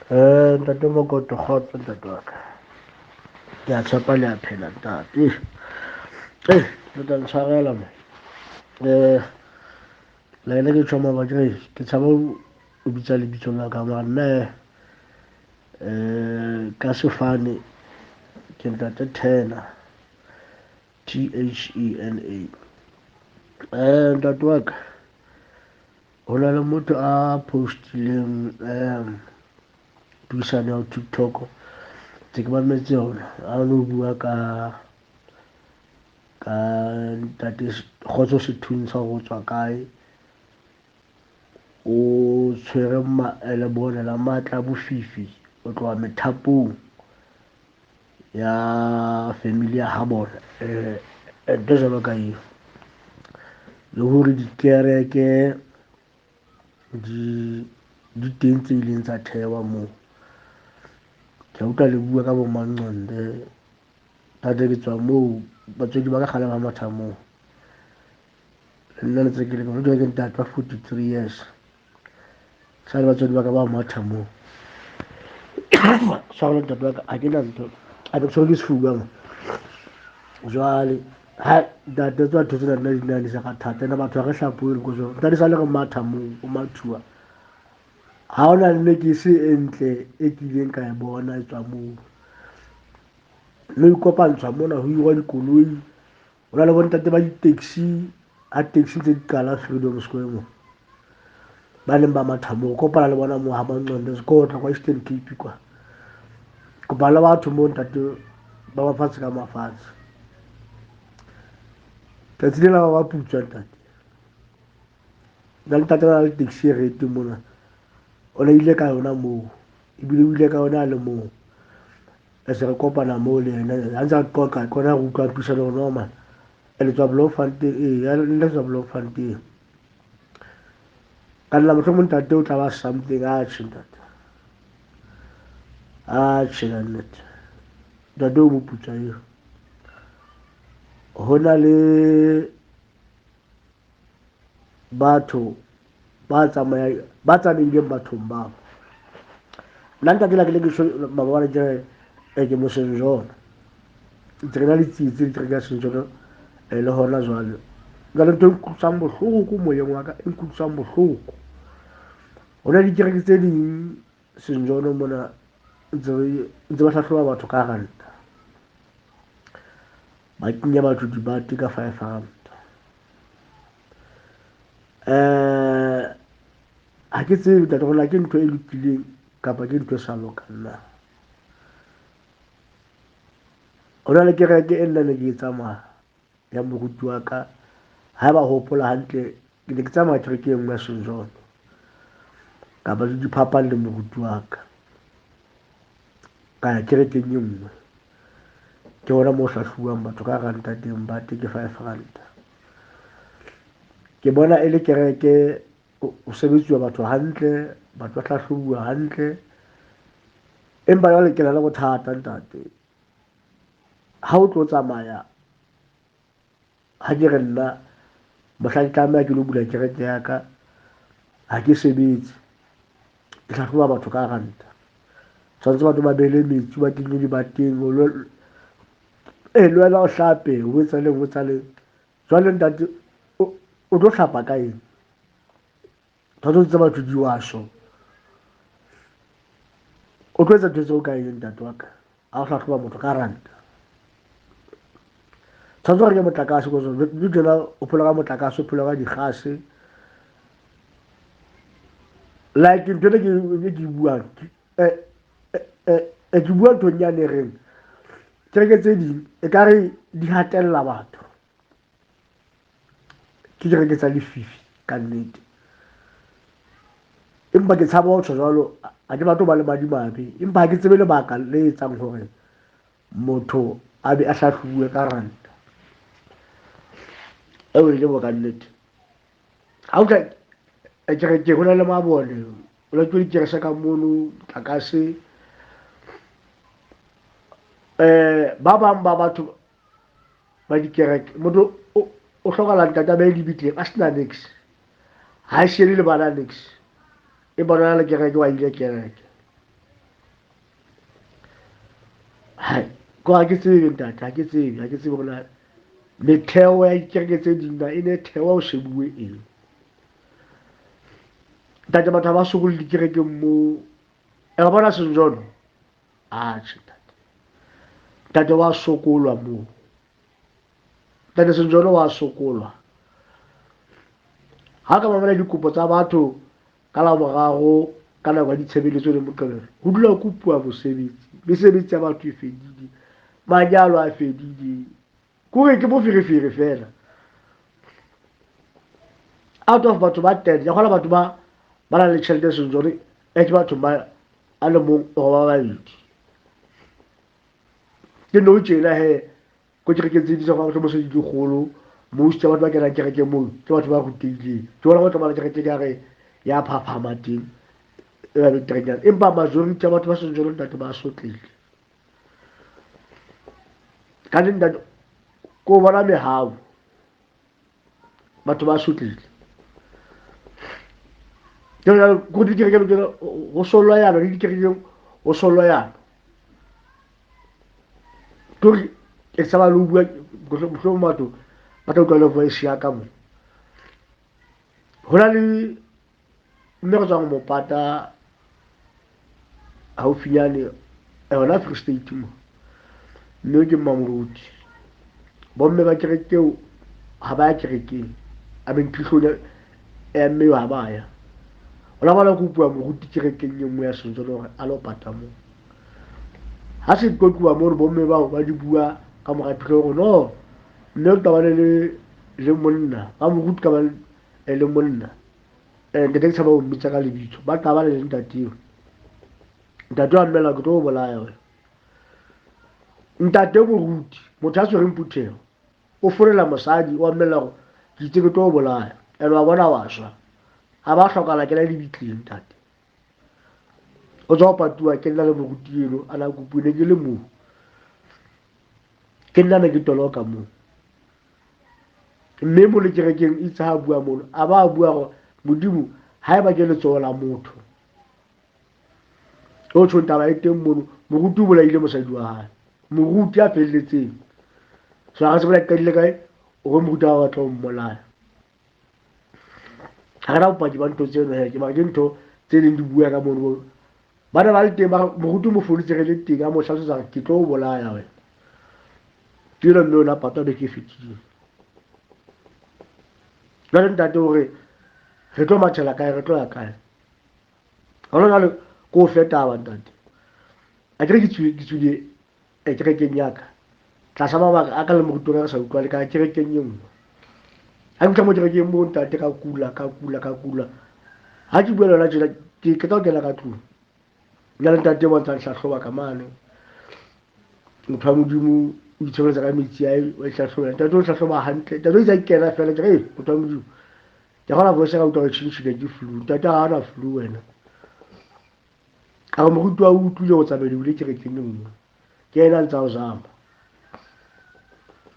Ntate Mokoto kgotso ntate wa ka. Ke a tshepa le a phela ntate. Le tla ntshwarela mo. La ene ke tjho mabaji ke tshaba o bitsa lebitso la ka mara nna ka sefane ke ntate Thena, Thena. Ntate wa ka ho na le motho a postileng puisano ya ho TikTok tse ke mametse yona a no bua ka ntate Kgotso Sethunzwa hore o tswa kae, o tshwere lebone la matla a bofifi ho tloha methapong ya family ya ha bona ente jwalo ka eo, le hore dikereke di teng tse ileng tsa thewa moo. Ke utlwa le bua ka bo Manqondo tate ke tswa moo batswadi ba ka kgale ba matha moo, le nna le tse ke leng ke ntate wa 43 years sa le batswadi ba ka ba matha moo. Tshwarelo ntate wa ka ha ke na ntho a ke tshwere ke sefuba mo jwale ha ntate tswa ntho tsena nna di na di sa ka thata ena batho ha re hlapuwe ko jwalo ntate sa le re matha moo o mathuwa ha hona le ke se entle e kileng ka e bona e tswa moo le ikopantshwa mona ho irwa dikoloi ho na le bontate ba di-taxi ha taxi tse di qala Freedom Square moo ba neng ba matha moo kopana le bona moo ha Manqondo sekotla kwa Eastern Cape kwa kopana le batho moo ntate ba mafatshe ka mafatshe tsatsi lena ba ba putswa ntate na le ntate na le taxi e rete mona o ne ile ka yona moo ebile o ile ka yona a le moo e se re kopana moo le yena ha ntse a qoqa kona re utlwa puisano hore no man le tswa Bloemfontein le tswa Bloemfontein ka nna mohlomong ntate o tla ba something atjhe ntate atjhe ka nnete ntate o moputsa eo ho na le batho ba tsamaileng bathong bao nna ntate la ke le ke mabone ke mosenjona ntse re na le tsietsi ntse re ka senjona le hona jwale ka le ntho e nkutlwisang bohloko moyeng wa ka e nkutlwisang bohloko ho na le dikereke tse ding senjono mona ntse ba hlahloba batho ka ranta ba kenya batho dibate ka 5 rand ha ke tsebe ntate rona ke ntho e lokileng kapa ke ntho e sa lokang na. Ho na le kereke e nna ne ke e tsamaya ya moruti wa ka ha ba hopola hantle ke ne ke tsamaya kereke e nngwe ya senjono kapa le diphapang le moruti wa ka ka ya kerekeng e nngwe ke hona moo hlahluwang batho ka ranta teng bate ke 5 rand ke bona e le kereke o sebetsuwa batho hantle batho ba hlahlobuwa hantle empa jwale ke na le bothata ntate ha o tlo tsamaya ha ke re nna mohlang tlameha ke lo bula kereke ya ka ha ke sebetse ke hlahloba batho ka ranta tshwanetse batho ba bele metsi ba kenye dibateng le wena o hlape ho etsa leng ho etsa leng jwale ntate o tlo hlapa ka eng tshwanetse tsa batho diwasho o tlo etsa ntho tseo ka eng ntate wa ka ha o hlahloba motho ka ranta tshwanetse hore ke motlakase ko jwalo le tjena o phela ka motlakase o phela ka dikgase like ntho e ke buang ke bua nthong yane reng kereke tse ding e ka re di hatella batho ke kereke tsa lefifi ka nnete empa ke tshaba ho tjho jwalo ha ke batho ba le madimabe empa ha ke tsebe lebaka le etsang hore motho a be a hlahluwe ka ranta eo e le bo ka nnete ha o tla kereke ho na le mabone o la tlo dikerese ka mono motlakase ba bang ba batho ba dikereke motho o hlokahala ntate a behe lebitleng a sena nix ha e shele le bana nix e bona le kereke wa ile kereke ko ha ke tsebe ntate ha ke tsebe bona metheo ya dikereke tse ding na e ne thewa o shebuwe eng ntate batho ha ba sokole dikerekeng moo e bona senjono atjhe ntate wa sokolwa moo ntate senjono wa sokolwa ha ka mamela dikopo tsa batho ka laboraro ka nako ya ditshebeletso le moqebelo ho dula ho kopuwa mesebetsi ya batho e fedile manyalo a fedile kore ke boferefere fela out of batho ba 10 ya kgona batho ba na le tjhelete senjore e ke batho ba a le mong o ba babedi ke no tjena he ko kerekeng tse di tsa batho mo se di kgolo most ya batho ba kenang kerekeng moo ke batho ba rutehileng ke bona batho ba le kereke ka re ya phaphama teng e ba beterenyana empa majority ya batho ba senjore ntate ba sotlile ka ntate ko bona mehau batho ba sotlile ko dikerekeng go solwa yana le dikerekeng go solwa yana kore ke sa ba le bua go batho ba tla utlwa le voice ya ka mo hona le mme go tswang mopata haufinyane hona Free State mo mme ke Mamelodi bomme ba kereke eo ha ba ya kerekeng a beng phihlong ya mme ha ba ya hona ba la kopuwa moruti kerekeng e nngwe ya senjolo hore a lo pata moo ha se tlo tluwa moo bomme bao ba di bua ka mora phihlelo hore no mme o tabane le monna ba moruti ka ba le monna ntate ke sa ba o mmitsa ka lebitso ba tabane le ntateo ntate wa mmela ke tlo o bolaya wena ntate moruti motho a tshwereng phutheho o folela mosadi wa mmela gore ke itse ke tlo o bolaya ene wa bona wa shwa ha ba hlokahala ke na le bitleng ntate o tswa ho patuwa ke nna le moruti eno a na kopuwe ne ke le moo ke nna ne ke toloka moo mme mo le kerekeng itse ha bua mono a ba bua gore modimo ha eba ke letsoho la motho o tshwong taba e teng mono moruti o bolaile mosadi wa hae moruti a felletseng so ha se bola qadile kae o moruti wa batla ho mmolaya ha ra bopaki ba ntho tseno he ke ba ke ntho tse leng di bua ka mono ba ne ba le teng ba moruti mo foditse re le teng a mo hlalosetsa ke tlo o bolaya wena ke le mme ona patwa be ke fetile jwale ntate hore re tlo mathela kae re tlo ya kae hona jwale ko o fetaba ntate a kere ke tswile kerekeng ya ka tlasa mabaka a ka le moruti re sa utlwa le ka kerekeng e nngwe ha ke mo kerekeng mo ntate ka kula ha ke bua le yona tjena ke tla ho kena ka tlung nna le ntate mo ntse hlahloba ka mane motho wa modimo o itshebeletsa ka metsi a e hlahloba ntate o hlahloba hantle ntate o itse a kena fela ke re motho wa modimo ke gona voice ka utlwa gore tšhintšhile ke flu ntate ga ana flu wena ka re moruti wa o utlwile go tsamaya ebile kerekeng e nngwe ke ena ntse a o zama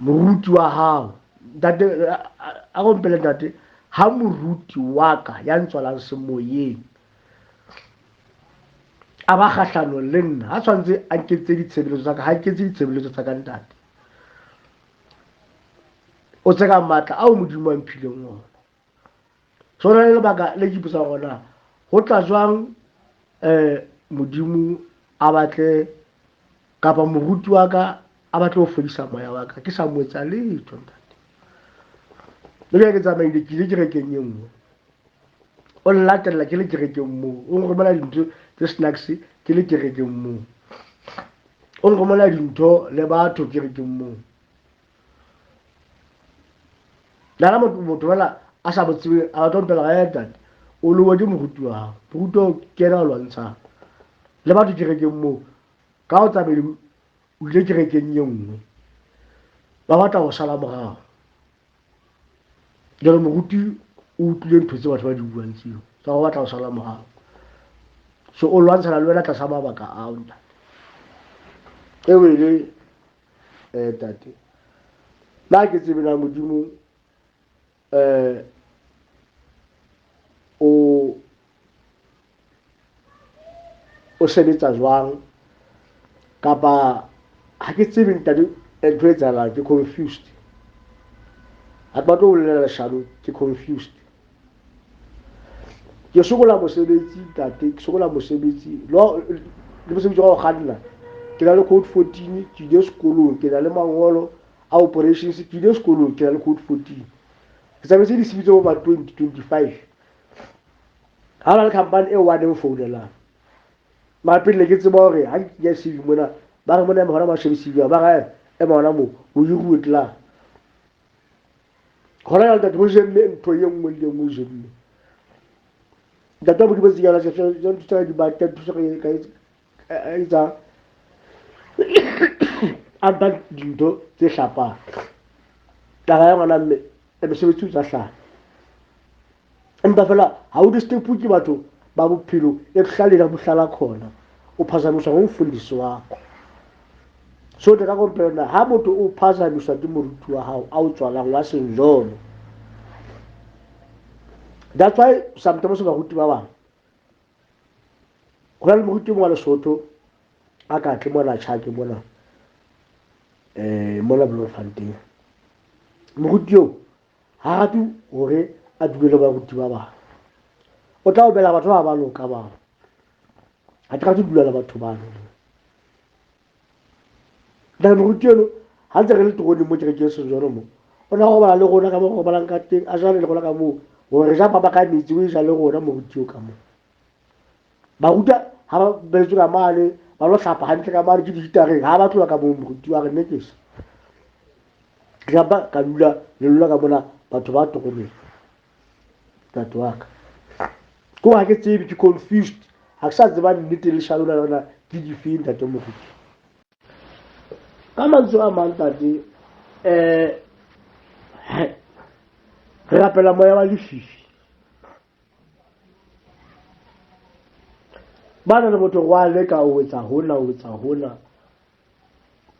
moruti wa hao ntate a gompele ntate ha moruti wa ka ya ntswalang semoyeng a ba kgahlanong le nna a tshwanetse a nketse ditshebeletso tsa ka ha nketse ditshebeletso tsa ka ntate o tseka matla ao modimo a mphileng ona so na le lebaka le ke ipotsa gona go tla jwang modimo a batle kapa moruti wa ka a batle ho fodisa moya wa ka ke sa mo etsa letho ntate le ke tsamaile ke ile kerekeng e nngwe o latella ke le kerekeng moo o nromela dintho tse snacks ke le kerekeng moo o nromela dintho le batho kerekeng moo nana motho wala a sa botsebe a batla ntela ga ya ntate o lowe ke moruti wa hao moruti o kena o lwantshang le batho kerekeng moo ka o tsamaile o ile kerekeng e nngwe ba batla go sala morao jalo moruti o utlwile ntho tse batho ba di buang tseo tsa go batla go sala morao so o lwantshana le wena tlasa mabaka ao ntate eo e le tate nna ke tsebela modimo o sebetsa jwang kapa ha ke tsebe ntate ntho e etsahalang ke confused ha ke batlo ho bolela leshano ke confused ke sokola mosebetsi ntate ke sokola mosebetsi le mosebetsi wa ho kganna ke na le code 14 ke ile sekolong ke na le mangolo a operations ke ile sekolong ke na le code 14 ke tsamaise di-CV tse over 2025 ha hona le company e one e mfounelang mara pele ke tseba hore ha ke ya CV mona ba re mona hona ba shebe CV ba ga ema hona mo o hiruwe tla hona ya ntate mo jemme ntho e nngwe le nngwe jemme ntate wa bodimo tsela se tsa di batla thusa ka etsa aba dintho tse hlapang taba ya ngwana mme e mesebetsi o tsa hlaha empa fela ha o di-step ke batho ba bophelo ekuhlalela buhlala khona uphazamiswa ngumfundisi wakho so ke ka kompela ha motho o phazamiswa ke moruti wa hao a o tswalang wa senjolo that's why sometimes baruti ba bang ho na le moruti mo wa Lesotho a ka tle mona tjhake mona mona Bloemfontein moruti yo ha rate hore a dulele baruti ba bang o tla o bela batho ba ba loka ba ha ke rate dulela batho ba no da moruti yo ha ntse re le togone mo ke ke senjolo mo o na go bala le gona ka mo go balang ka teng a jale le gona ka mo gore ja ba ka metsi o ja le gona moruti yo ka mo ba ruta ha ba beletswe ka mane ba lo hlapa hantle ka mane ke dihitareng ha ba tlola ka mo moruti wa re nekese ke ba ka dula le lula ka mona batho ba tokomeng tatwa waka ko ha ke tsebe ke confused ha ke sa tseba nnete le shalo la yona ke di feng tate moruti ka mantswe a mang tate re rapela moya wa lefifi ba na le motho wa leka o etsa hona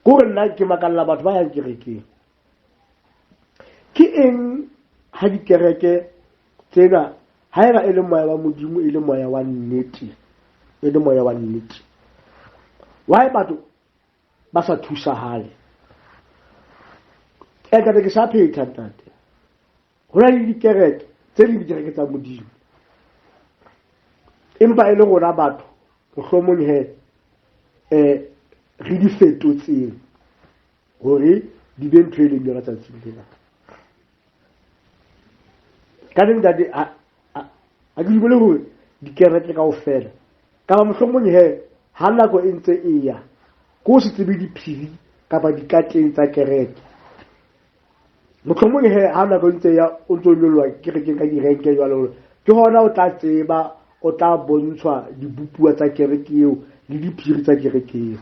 ko re nna ke makalla batho ba yang kerekeng ke eng ha dikereke tsena ha eba e le moya wa modimo e le moya wa nnete why batho ba sa thusahale ka ke sa phetha ntate ho na le dikereke tse di dikereke tsa modimo empa e le rona batho mohlomong re di fetotseng hore di be ntho e leng yona tsatsing lena ka neng ntate ha ke dumele hore dikereke kaofela kapa mohlomong ha nako e ntse e ya ko se tsebe diphiri kapa dikateng tsa kereke mohlomong ha nako e ntse ya o ntso nyolwa kerekeng ka direnke jwalo ke hona o tla tseba o tla bontshwa dibupuwa tsa kereke eo le diphiri tsa kereke eo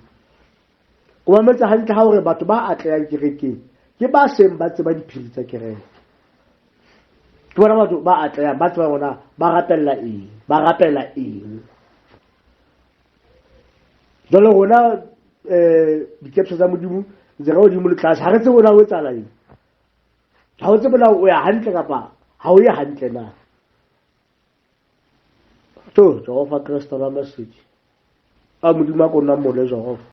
o mametsa hantle ha hore batho ba atlehang kerekeng ke ba seng ba tseba diphiri tsa kereke ke bona batho ba atlehang ba tseba bona ba rapella eng jwale rona dikepso tsa modimo ntse re hodimo le tlase ha re tsebe na o etsahala eng ha o tsebe na o ya hantle kapa ha o ye hantle na Jehova Kriste la message a modimo a ko nna mole Jehova